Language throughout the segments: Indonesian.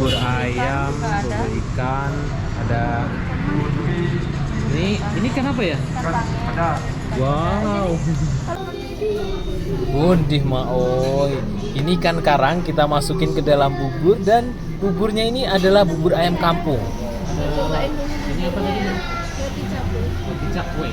bubur ayam, bubur ikan, ada ini kan apa ya? Ada. Wow. Undih maoi. Ini ikan karang kita masukin ke dalam bubur dan buburnya ini adalah bubur ayam kampung. Ini apa tadi? Roti cakwe.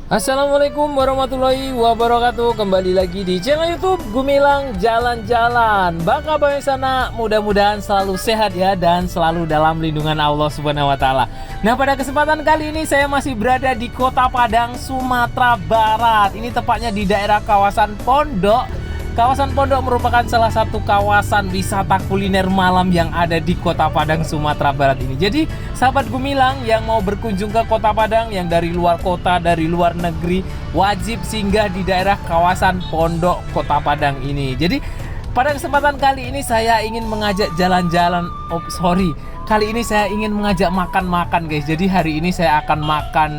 Assalamualaikum warahmatullahi wabarakatuh. Kembali lagi di channel YouTube Gumilang Jalan-Jalan. Baka bae sana, mudah-mudahan selalu sehat ya dan selalu dalam lindungan Allah Subhanahu wa taala. Nah, pada kesempatan kali ini saya masih berada di Kota Padang, Sumatera Barat. Ini tepatnya di daerah kawasan Pondok. Kawasan Pondok merupakan salah satu kawasan wisata kuliner malam yang ada di Kota Padang, Sumatera Barat ini. Jadi, sahabat Gumilang yang mau berkunjung ke Kota Padang, yang dari luar kota, dari luar negeri, wajib singgah di daerah kawasan Pondok Kota Padang ini. Jadi, pada kesempatan kali ini saya ingin mengajak jalan-jalan. Kali ini saya ingin mengajak makan-makan, guys. Jadi, hari ini saya akan makan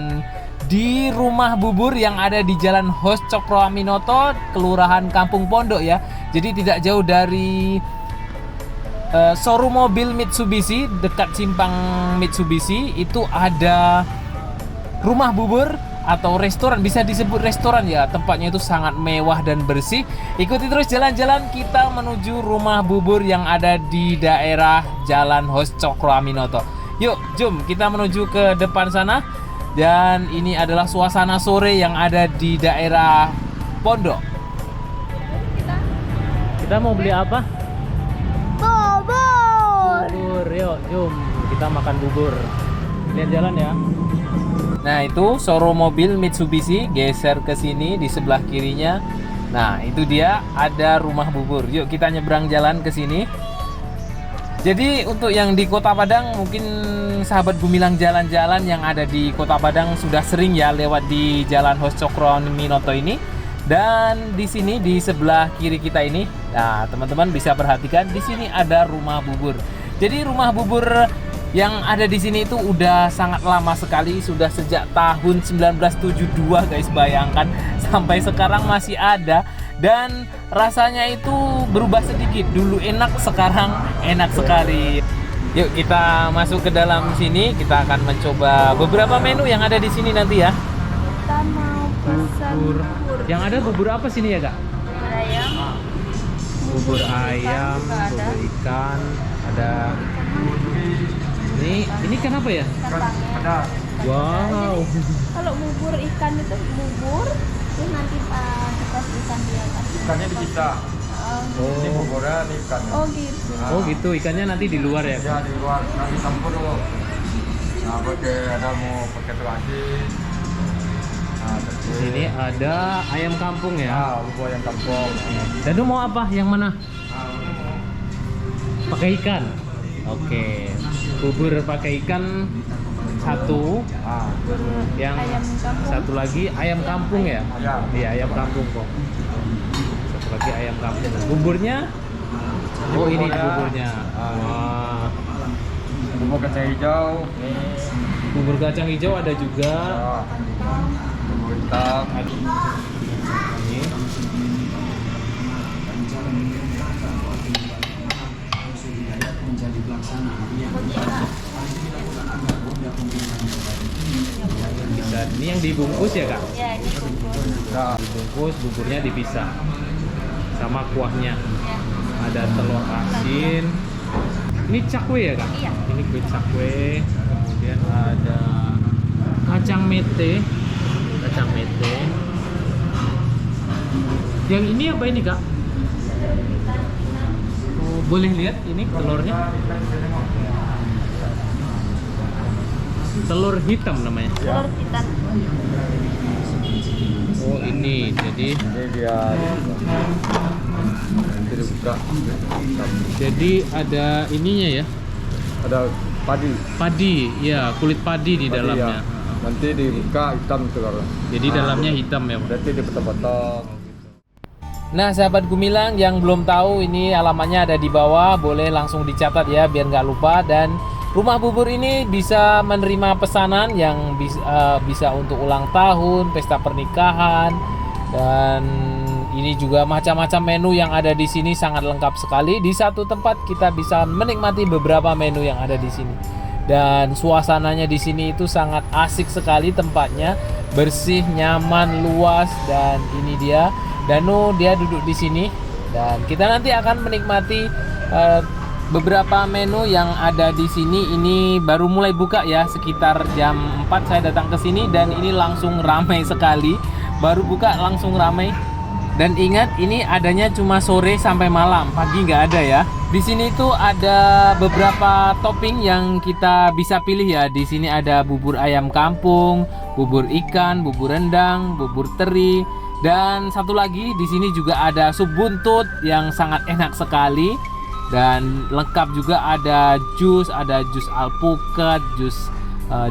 di rumah bubur yang ada di Jalan Hos Cokro Aminoto, Kelurahan Kampung Pondok ya. Jadi tidak jauh dari showroom mobil Mitsubishi, dekat simpang Mitsubishi itu ada rumah bubur atau restoran, bisa disebut restoran ya. Tempatnya itu sangat mewah dan bersih. Ikuti terus jalan-jalan kita menuju rumah bubur yang ada di daerah Jalan Hos Cokro Aminoto. Yuk, jom kita menuju ke depan sana. Dan ini adalah suasana sore yang ada di daerah Pondok. Kita mau beli apa? Bubur. Bubur, yuk, jom kita makan bubur. Lihat jalan ya. Nah, itu showroom mobil Mitsubishi, geser ke sini di sebelah kirinya. Nah, itu dia ada rumah bubur. Yuk kita nyebrang jalan ke sini. Jadi untuk yang di Kota Padang, mungkin sahabat Gumilang jalan-jalan yang ada di Kota Padang sudah sering ya lewat di Jalan Hos Cokro Aminoto ini. Dan di sini di sebelah kiri kita ini, nah teman-teman bisa perhatikan di sini ada rumah bubur. Jadi rumah bubur yang ada di sini itu udah sangat lama sekali, sudah sejak tahun 1972 guys, bayangkan sampai sekarang masih ada. Dan rasanya itu berubah sedikit. Dulu enak, sekarang enak sekali. Yuk kita masuk ke dalam sini. Kita akan mencoba beberapa menu yang ada di sini nanti ya. Kita mau pesan bubur. Yang ada bubur apa sini ya kak? Bubur ayam. Bubur ayam, bubur ikan, ada. Ini kan apa ya? Ada. Wow. Kalau bubur ikan itu bubur, terus nanti dikasih ikan di atas. Ikannya dipisah. Ini buburnya, ini ikannya. Oh gitu. Oh gitu, ikannya nanti di luar ya? Ya di luar, nanti campur dulu. Nah, pakai ada mau pakai terasi. Nah, Di sini ada ayam kampung ya. Ah, bubur yang kampung. Dan lu mau apa? Yang mana? Nah, ini mau Pakai ikan. Oke. Bubur pakai ikan satu. Yang Ayam kampung. satu lagi ayam kampung ya? Ya. Iya, ayam kampung kok. Satu lagi ayam kampung. Buburnya? Oh, ini buburnya. Wah. bubur kacang hijau. Ini Bubur kacang hijau ada juga. ya. Bubur hitam. Ini. Bisa. Ini yang dibungkus ya kak? Ya, ini bubur. Nah, Dibungkus, buburnya dipisah sama kuahnya. Ya. Ada telur asin. Ini cakwe ya kak? Iya. Ini kue cakwe. Kemudian ada kacang mete. Kacang mete. Yang ini apa ini kak? Oh, boleh lihat ini telurnya? Telur hitam namanya. Telur hitam. Oh ini, jadi dia nanti dibuka. jadi ada ininya ya, Ada padi. padi, ya kulit padi di Padi, dalamnya. ya. Nanti dibuka hitam telur. Jadi dalamnya hitam ya. Nanti dipotong-potong. Nah sahabat Gumilang yang belum tahu, ini alamatnya ada di bawah, boleh langsung dicatat ya biar nggak lupa. Dan rumah bubur ini bisa menerima pesanan yang bisa untuk ulang tahun, pesta pernikahan, dan ini juga macam-macam menu yang ada di sini sangat lengkap sekali. Di satu tempat kita bisa menikmati beberapa menu yang ada di sini. Dan suasananya di sini itu sangat asik sekali tempatnya, bersih, nyaman, luas, dan ini dia Danu, dia duduk di sini dan kita nanti akan menikmati beberapa menu yang ada di sini. Ini baru mulai buka ya, sekitar jam 4 saya datang ke sini dan ini langsung ramai sekali. Baru buka langsung ramai. Dan ingat, ini adanya cuma sore sampai malam, pagi nggak ada ya. Di sini tuh ada beberapa topping yang kita bisa pilih ya. Di sini ada bubur ayam kampung, bubur ikan, bubur rendang, bubur teri, dan satu lagi di sini juga ada sup buntut yang sangat enak sekali. Dan lengkap juga ada jus alpukat, jus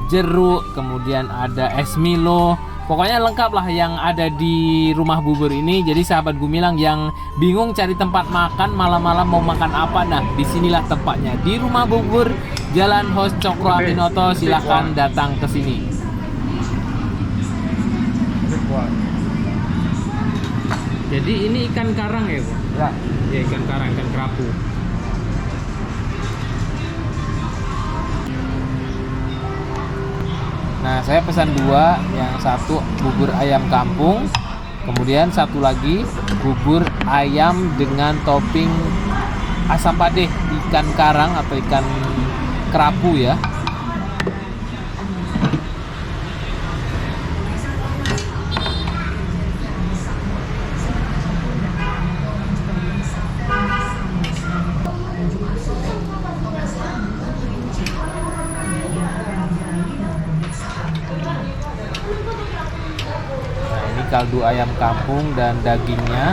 jeruk, kemudian ada es Milo. Pokoknya lengkap lah yang ada di rumah bubur ini. Jadi sahabat Gumilang yang bingung cari tempat makan malam-malam mau makan apa, nah disinilah tempatnya di rumah bubur Jalan Hos Cokro Aminoto. Silahkan datang ke sini. Jadi ini ikan karang ya, Bu? Ya. Ya, ikan karang, ikan kerapu. Nah, saya pesan 2, yang satu bubur ayam kampung, kemudian satu lagi bubur ayam dengan topping asam padeh ikan karang atau ikan kerapu ya. Kaldu ayam kampung dan dagingnya,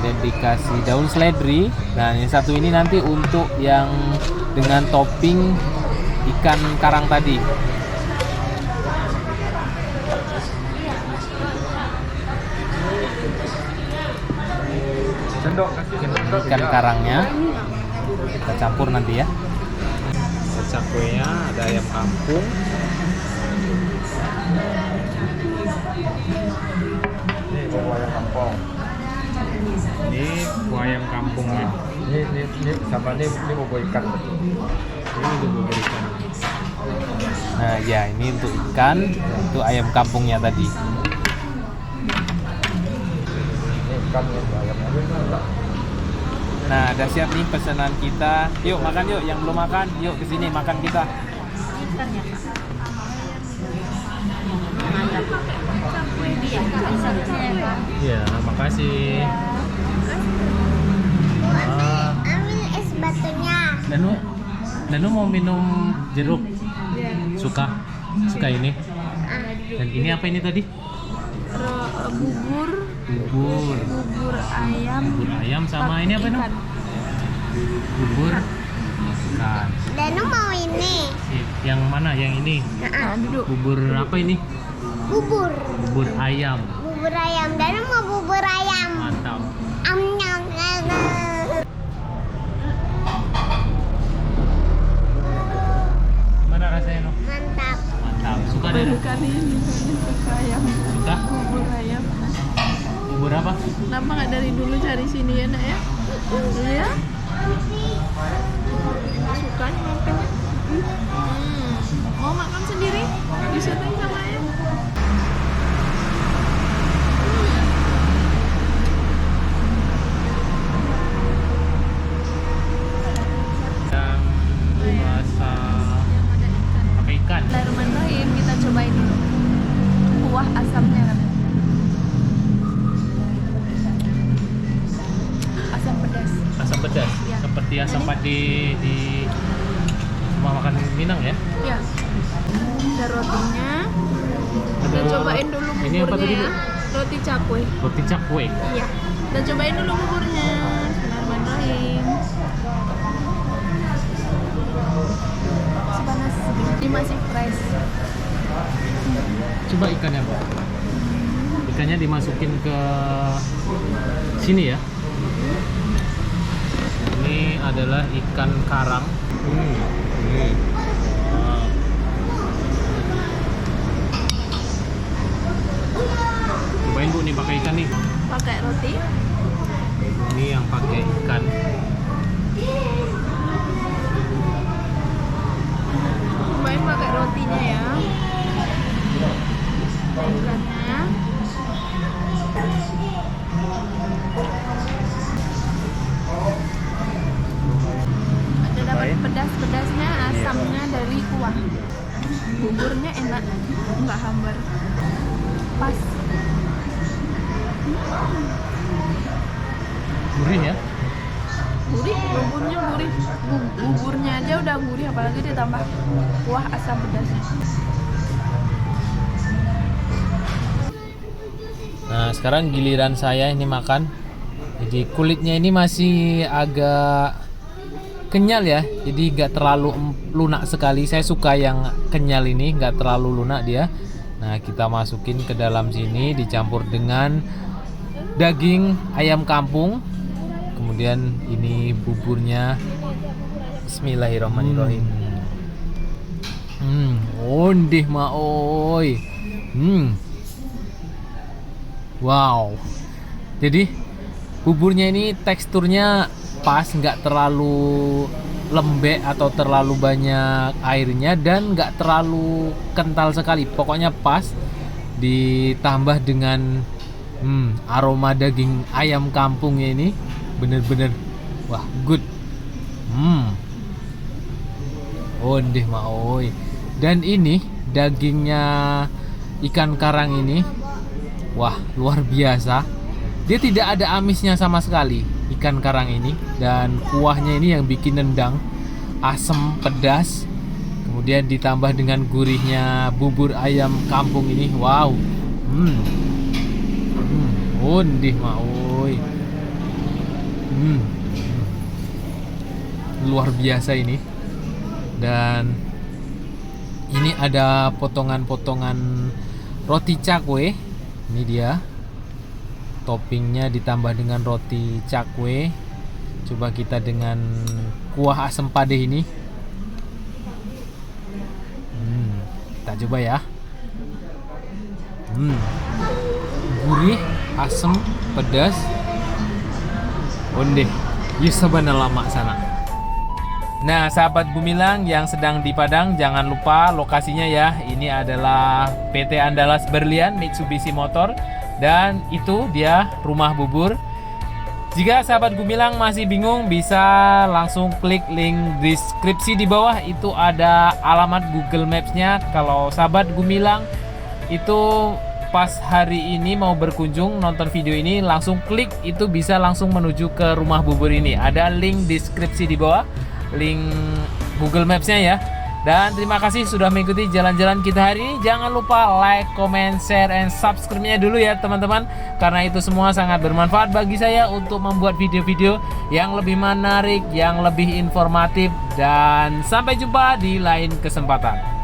dan dikasih daun seledri. Nah, yang satu ini nanti untuk yang dengan topping ikan karang tadi. Sendok kasih sendok Ikan ya. karangnya kita campur nanti ya. Cakuenya ada ayam kampung. Ini bubur ayam kampung. Ini kuah ayam kampung ya. Ini sama ini bubur ikan. Ini untuk bubur ikan. Nah ya, ini untuk ikan, untuk ayam kampungnya tadi. Ini ikan ayamnya. Nah, udah siap nih pesanan kita. Yuk makan yuk, yang belum makan, yuk kesini makan kita. Ikan ya, Pak. Mantap. Iya, bisa ya, Pak. Iya, makasih. Ambil es batunya. Danu mau minum jeruk? Iya. Suka ini? Dan ini apa ini tadi? Bubur ayam. Bubur ayam sama ini apa nih? Ikan. Bubur ikan. Danu mau ini. Yang mana? Yang ini? Duduk. Bubur apa ini? Bubur Ayam. Danu mau bubur ayam. Mantap. Nyam. Mana rasanya, no? Mantap. Mantap. Suka deh? Kali ini suka ayam. Suka? Bubur ayam. Bubur apa? Kenapa nggak dari dulu cari sini ya, Nak ya? Iya. Sukanya makannya. Mau makan sendiri? Bisa tuh sama ya. Yang rasa pakai ikan. Bismillahirrahmanirrahim, kita cobain dulu kuah asamnya kan. Asam pedas. Asam pedas, Ya. seperti asam padi di rumah makan Minang ya. Ya. Ada rotinya. Kita cobain dulu Ini apa tadi, buburnya Bu? ya. Roti cakwe. Roti cakwe. Iya. Kita cobain dulu buburnya. Bismillahirrahmanirrahim. Masih panas. Ini masih fresh. Coba ikannya, Pak. Ikannya dimasukin ke sini ya. Ini adalah ikan karang. Wow. Cobain Bu nih pakai ikan nih. pakai roti. Ini yang pakai ikan. Cobain pakai rotinya ya. Ikannya. Ada dapat pedas-pedasnya, asamnya dari kuah. Buburnya enak, nggak hambar. Pas. Gurih ya. Gurih, buburnya gurih. Buburnya aja udah gurih, apalagi ditambah kuah asam pedasnya. Nah, sekarang giliran saya ini makan. Jadi kulitnya ini masih agak kenyal ya. Jadi nggak terlalu lunak sekali. Saya suka yang kenyal ini, nggak terlalu lunak dia. Nah, kita masukin ke dalam sini dicampur dengan daging ayam kampung. Kemudian ini buburnya. Bismillahirrahmanirrahim. Ondeh maoi. Wow. Jadi buburnya ini teksturnya pas, nggak terlalu lembek atau terlalu banyak airnya dan nggak terlalu kental sekali. Pokoknya pas, ditambah dengan aroma daging ayam kampungnya ini bener-bener wah good. Ondeh maoi. Dan ini dagingnya ikan karang ini wah luar biasa. Dia tidak ada amisnya sama sekali ikan karang ini. Dan kuahnya ini yang bikin nendang, asam pedas. Kemudian ditambah dengan gurihnya bubur ayam kampung ini. Wow. Ondeh maoi. Luar biasa ini. Dan ini ada potongan-potongan roti cakwe. Ini dia toppingnya ditambah dengan roti cakwe. Coba kita dengan kuah asam padeh ini. Kita coba ya. Gurih, asam, pedas. Ondeh, yusabana lama sana. Nah, sahabat Gumilang yang sedang di Padang, jangan lupa lokasinya ya. Ini adalah PT Andalas Berlian Mitsubishi Motor. Dan itu dia rumah bubur. Jika sahabat Gumilang masih bingung, bisa langsung klik link deskripsi di bawah. Itu ada alamat Google Maps-nya. Kalau sahabat Gumilang itu pas hari ini mau berkunjung nonton video ini, langsung klik, itu bisa langsung menuju ke rumah bubur ini. Ada link deskripsi di bawah, link Google Maps-nya ya. Dan terima kasih sudah mengikuti jalan-jalan kita hari ini. Jangan lupa like, comment, share, and subscribe-nya dulu ya teman-teman. Karena itu semua sangat bermanfaat bagi saya untuk membuat video-video yang lebih menarik, yang lebih informatif. Dan sampai jumpa di lain kesempatan.